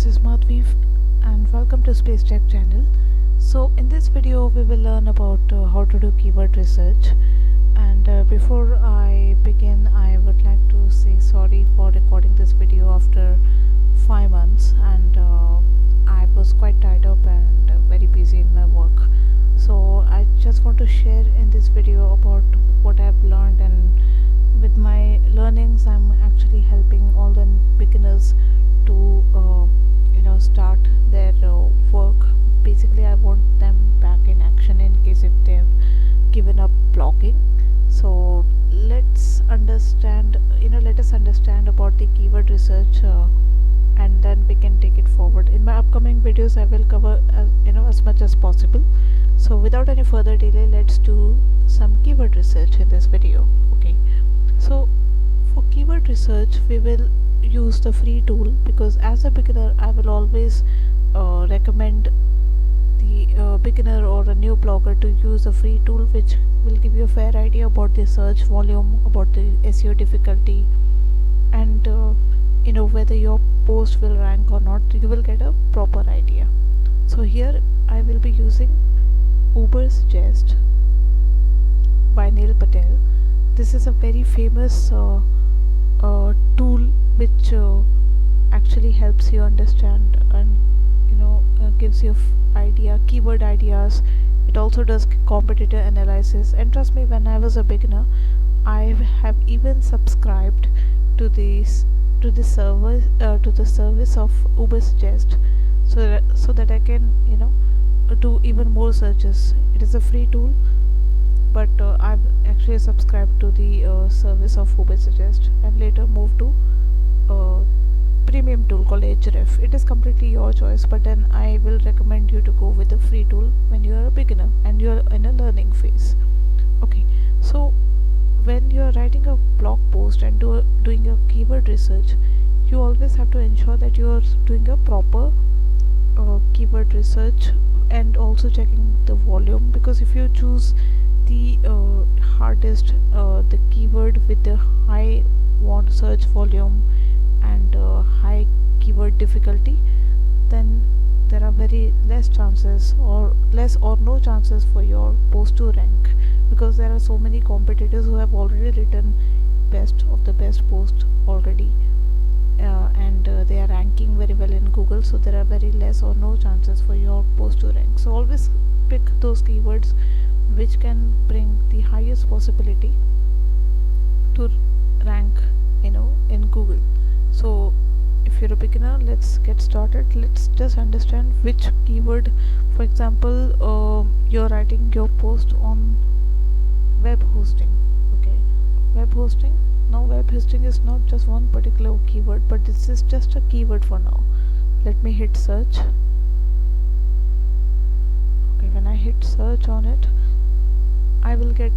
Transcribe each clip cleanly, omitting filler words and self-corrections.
this is Madhvi and welcome to Space Tech channel. So in this video we will learn about how to do keyword research, and before I begin I would like to say sorry for recording this video after 5 months, and I was quite tied up and very busy in my work. So I just want to share in this video about what I've learned, and with my learnings I'm actually helping all the beginners to start their work. Basically I want them back in action in case if they've given up blogging. So let us understand about the keyword research, and then we can take it forward. In my upcoming videos I will cover as much as possible. So without any further delay, let's do some keyword research in this video. Okay, so for keyword research we will use the free tool, because as a beginner I will always recommend the beginner or a new blogger to use a free tool which will give you a fair idea about the search volume, about the SEO difficulty, and whether your post will rank or not. You will get a proper idea. So here I will be using Ubersuggest by Neil Patel. This is a very famous tool which actually helps you understand and gives you keyword ideas. It also does competitor analysis, and trust me, when I was a beginner I have even subscribed to the service of Ubersuggest, so that I can do even more searches. It is a free tool, but I've actually subscribed to the service of Ubersuggest and later moved to premium tool called Ahrefs. It is completely your choice, but then I will recommend you to go with the free tool when you are a beginner and you are in a learning phase. Okay, so when you are writing a blog post and doing a keyword research, you always have to ensure that you are doing a proper keyword research and also checking the volume, because if you choose the the keyword with the high search volume and high keyword difficulty, then there are very less chances or no chances for your post to rank, because there are so many competitors who have already written best of the best post already, and they are ranking very well in Google. So there are very less or no chances for your post to rank. So always pick those keywords which can bring the highest possibility to rank in Google. So if you're a beginner, let's get started. Let's just understand which keyword. For example, you're writing your post on web hosting. Okay, web hosting. Now web hosting is not just one particular keyword, but this is just a keyword for now. Let me hit search. Okay, when I hit search on it, I will get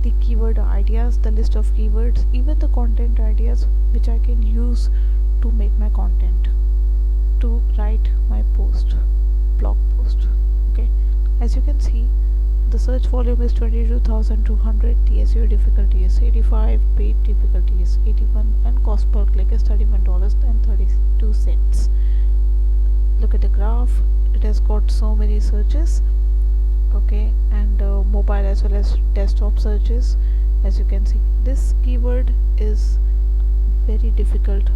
the keyword ideas, the list of keywords, even the content ideas which I can use to make my content, to write my blog post. Okay, as you can see, the search volume is 22,200, the SEO difficulty is 85, paid difficulty is 81, and cost per click is $31.32. Look at the graph, it has got so many searches. Okay, and mobile as well as desktop searches. As you can see, this keyword is very difficult.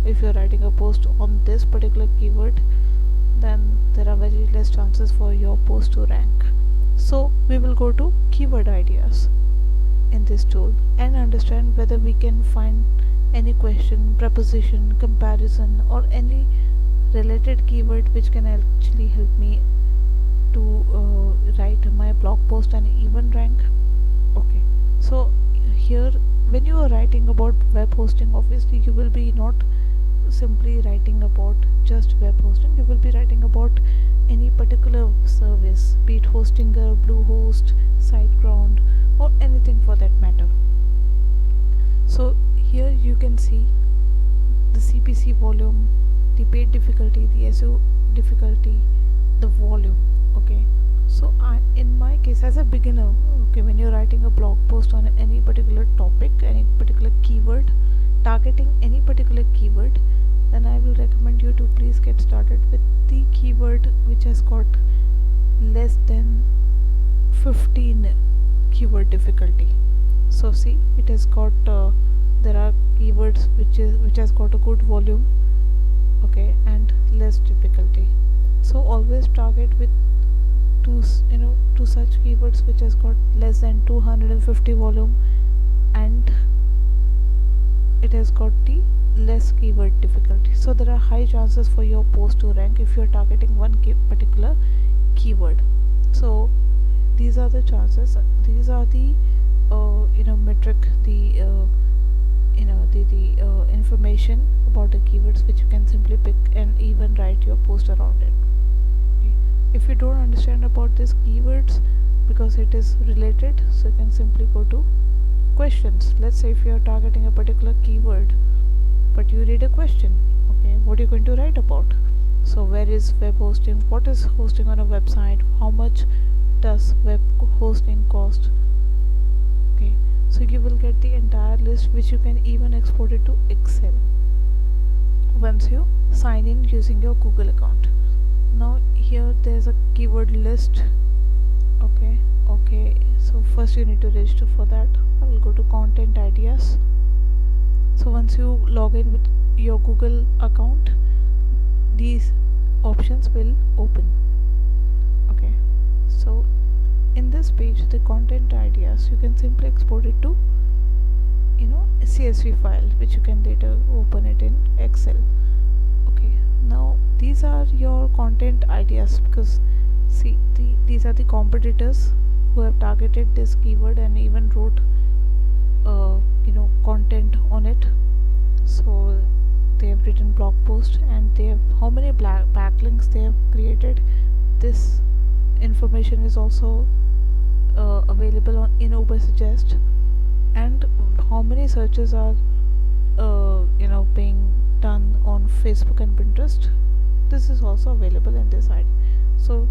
If you're writing a post on this particular keyword, then there are very less chances for your post to rank. So we will go to keyword ideas in this tool and understand whether we can find any question, preposition, comparison, or any related keyword which can actually help me to write my blog post and even rank. Okay, so here when you are writing about web hosting, obviously you will be not simply writing about just web hosting. You will be writing about any particular service, be it Hostinger, Bluehost, SiteGround, or anything for that matter. So here you can see the CPC volume, the paid difficulty, the SEO difficulty, the volume. Okay, so in my case as a beginner, okay, when you're writing a blog post on any particular topic, any particular keyword, targeting any particular keyword, will recommend you to please get started with the keyword which has got less than 15 keyword difficulty. So see, it has got there are keywords which has got a good volume, okay, and less difficulty. So always target with two such keywords which has got less than 250 volume, and it has got the less keyword difficulty. So there are high chances for your post to rank if you are targeting one particular keyword. So these are the chances, these are the metric, the information about the keywords which you can simply pick and even write your post around it. Okay. If you don't understand about these keywords because it is related, so you can simply go to questions. Let's say if you are targeting a particular keyword but you read a question, okay, what are you going to write about? So where is web hosting, what is hosting on a website, how much does web hosting cost? Okay, so you will get the entire list which you can even export it to Excel once you sign in using your Google account. Now here there's a keyword list. Okay, so first you need to register. For that I will go to content ideas. So once you log in with your Google account, these options will open. Okay, so in this page, the content ideas, you can simply export it to a CSV file which you can later open it in Excel. Okay, now these are your content ideas, because see, these are the competitors who have targeted this keyword and even wrote content on it. So they have written blog post and they have how many backlinks they have created. This information is also available in Ubersuggest, and how many searches are being done on Facebook and Pinterest. This is also available in this ID. So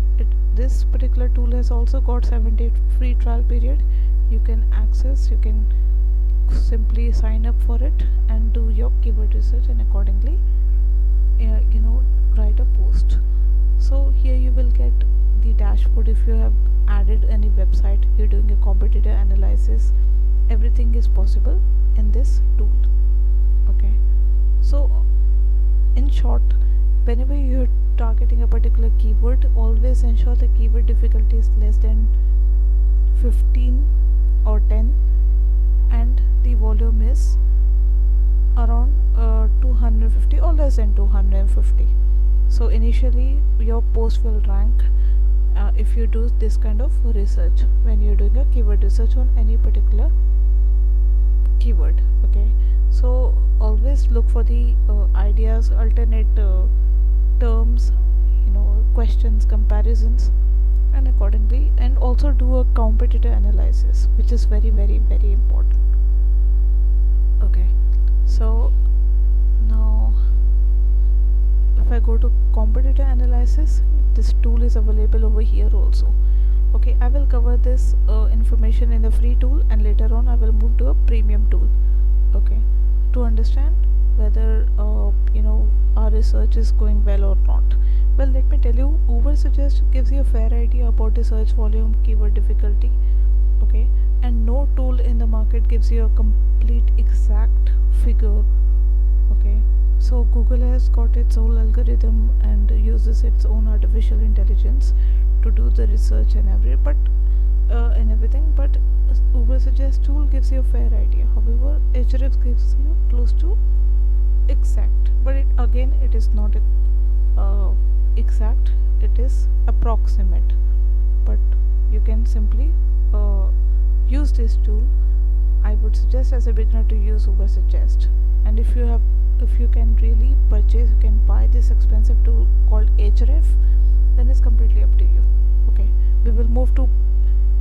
this particular tool has also got 7-day free trial period. You can access, you can simply sign up for it and do your keyword research and accordingly write a post. So here you will get the dashboard. If you have added any website, you're doing a competitor analysis, everything is possible in this tool. Okay, so in short, whenever you're targeting a particular keyword, always ensure the keyword difficulty is less than 15 or 10 and the volume is around 250 or less than 250. So initially your post will rank if you do this kind of research when you're doing a keyword research on any particular keyword. Okay, so always look for the ideas, alternate terms, questions, comparisons, and accordingly, and also do a competitor analysis, which is very very very important. Okay, so now if I go to competitor analysis, this tool is available over here also. Okay, I will cover this information in the free tool, and later on I will move to a premium tool. Okay, to understand whether our research is going well or not. Well, let me tell you, Ubersuggest gives you a fair idea about the search volume, keyword difficulty. Okay, and no tool in the market gives you a complete exact figure. Okay, so Google has got its own algorithm and uses its own artificial intelligence to do the research and everything, but Ubersuggest tool gives you a fair idea. However, Ahrefs gives you close to exact, but it is not exact, it is approximate. But you can simply use this tool. I would suggest as a beginner to use Ubersuggest, and if you can really purchase, you can buy this expensive tool called Ahrefs, then it's completely up to you. Okay, we will move to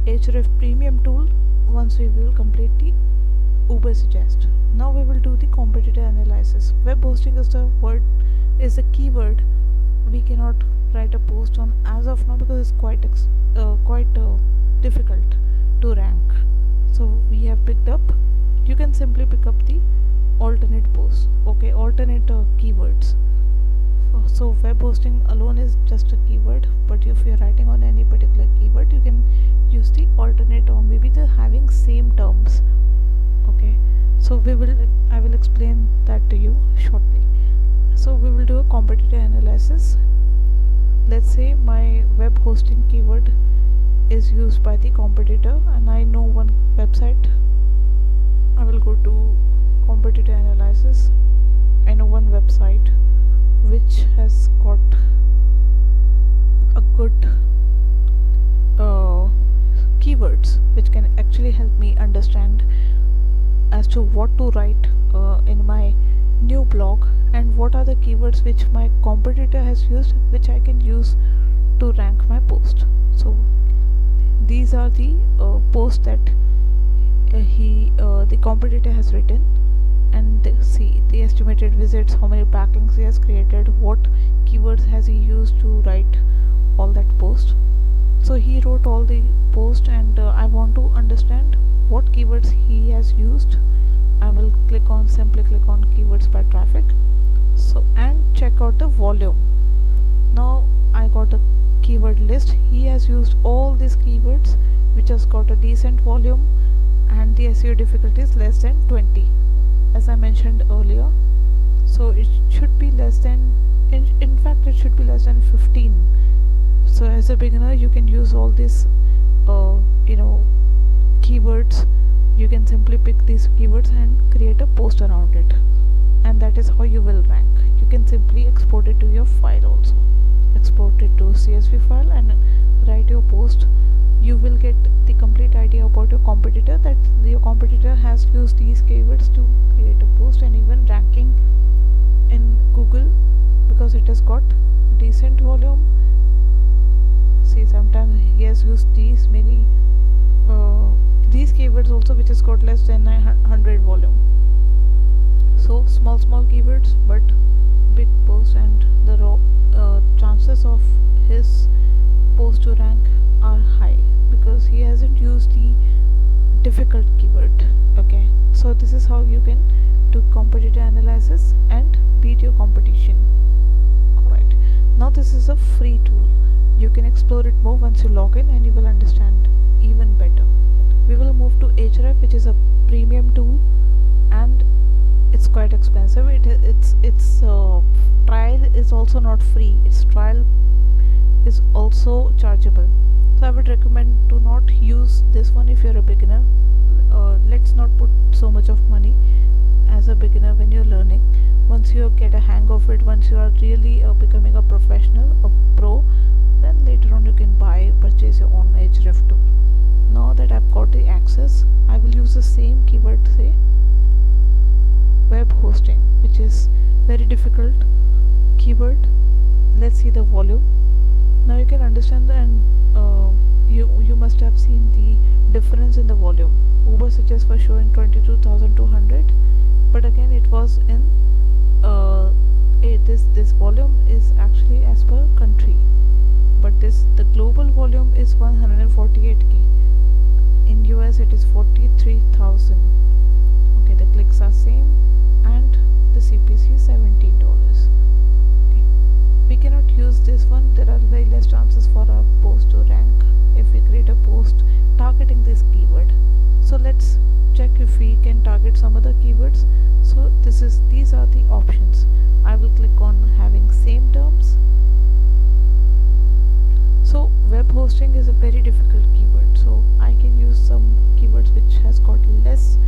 Ahrefs premium tool once we will complete the Ubersuggest. Now we will do the competitor analysis. Web hosting is the keyword we cannot write a post on as of now because it's quite difficult to rank. So we have picked up, you can simply pick up the alternate posts, okay, alternate keywords. So web hosting alone is just a keyword, but if you're writing on any particular keyword, you can use the alternate or maybe the having same terms. Okay, so I will explain that to you shortly. So we will do a competitor analysis. Let's say my web hosting keyword is used by the competitor and I know one website. I will go to competitor analysis. I know one website which has got a good uh, keywords which can actually help me understand as to what to write in my new blog, and what are the keywords which my competitor has used which I can use to rank my post. So these are the posts that the competitor has written, and see the estimated visits, how many backlinks he has created, what keywords has he used to write all that post. So he wrote all the post, and I want to understand what keywords he has used. I will simply click on keywords by traffic, so and check out the volume. Now I got a keyword list. He has used all these keywords which has got a decent volume, and the SEO difficulty is less than 20, as I mentioned earlier. So it should be less than, in fact it should be less than 15. So as a beginner you can use all these keywords. You can simply pick these keywords and create a post around it, and that is how you will rank. You can simply export it to your file also. Export it to CSV file and write your post. You will get the complete idea about your competitor, that your competitor has used these keywords to create a post, and even ranking in Google because it has got decent volume. See, sometimes he has used these keywords also which has got less than 100 volume. So small keywords but big post, and the chances of his post to rank are high because he hasn't used the difficult keyword. Okay, so this is how you can do competitor analysis and beat your competition. Alright, now this is a free tool. You can explore it more once you log in, and you will understand even better. We will move to Ahref, which is a premium tool, and it's quite expensive. Its trial is also not free. Its trial is also chargeable. So I would recommend to not use this one if you're a beginner. Let's not put so much of money as a beginner when you're learning. Once you get a hang of it, once you are really becoming a professional, a pro, then later on you can purchase your own Ahref tool. Now that I've got the access, I will use the same keyword, say web hosting, which is very difficult keyword. Let's see the volume. Now you can understand and you must have seen the difference in the volume. Uber suggests for showing 22,200, but again it was in this volume is actually as per country, but the global volume is 148k. In US it is 43,000. Okay, the clicks are same, and the CPC is $17. Okay, we cannot use this one. There are very less chances for our post to rank if we create a post targeting this keyword. So let's check if we can target some other keywords. So these are the options. I will click on having same terms. So web hosting is a very difficult keyword, so I can use some keywords which has got less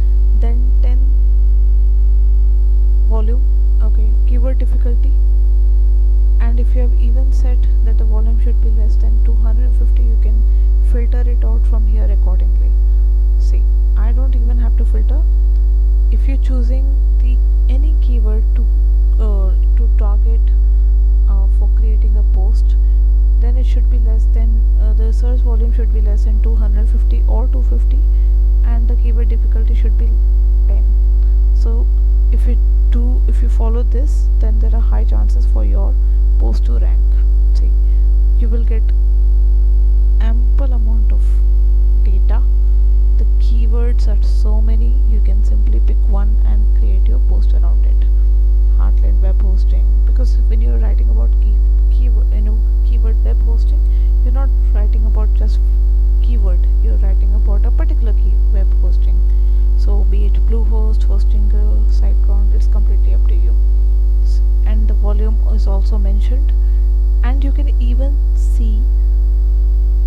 than 10 volume. Okay, keyword difficulty, and if you have even set that the volume should be less than 250, you can filter it out from here accordingly. See, I don't even have to filter. If you're choosing any keyword to target for creating a post, then it should be less than the search volume should be less than 250 or 250, and the keyword difficulty should be 10. So if you follow this, then there are high chances for your post to rank. See, you will get ample amount of data. The keywords are so many, you can simply pick one and create your post around it. Heartland web hosting, because when you're writing about is also mentioned, and you can even see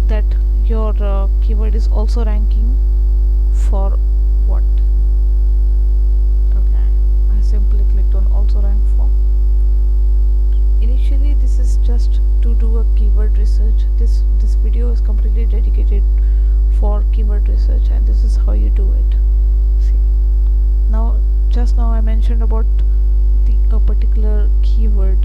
that your keyword is also ranking for what. Okay, I simply clicked on also rank for. Initially this is just to do a keyword research. This video is completely dedicated for keyword research, and this is how you do it. See, now just now I mentioned about a particular keyword,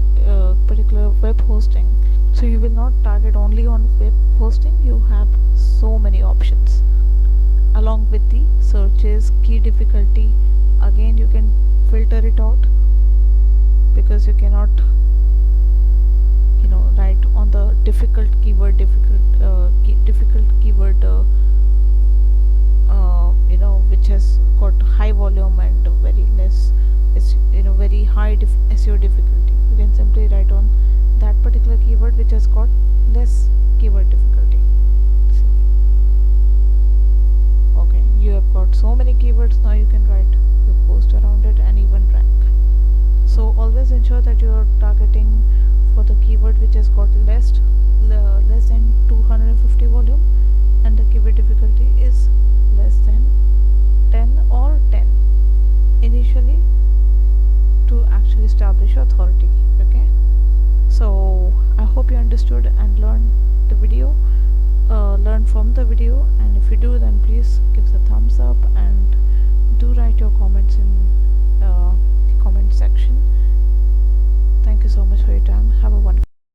particular web hosting. So you will not target only on web hosting, you have so many options. Along with the searches, key difficulty, again you can filter it out, because you cannot write on the difficult keyword, difficult keyword which has got high volume and very less very high SEO difficulty. You can simply write on that particular keyword which has got less keyword difficulty. See. Okay, you have got so many keywords, now you can write your post around it and even rank. So always ensure that you are targeting for the keyword which has got less than 250 volume, and the keyword difficulty is less than 10 or 10 initially, to actually establish your authority. Okay, so I hope you understood and learned the video, learn from the video, and if you do, then please give the thumbs up and do write your comments in the comment section.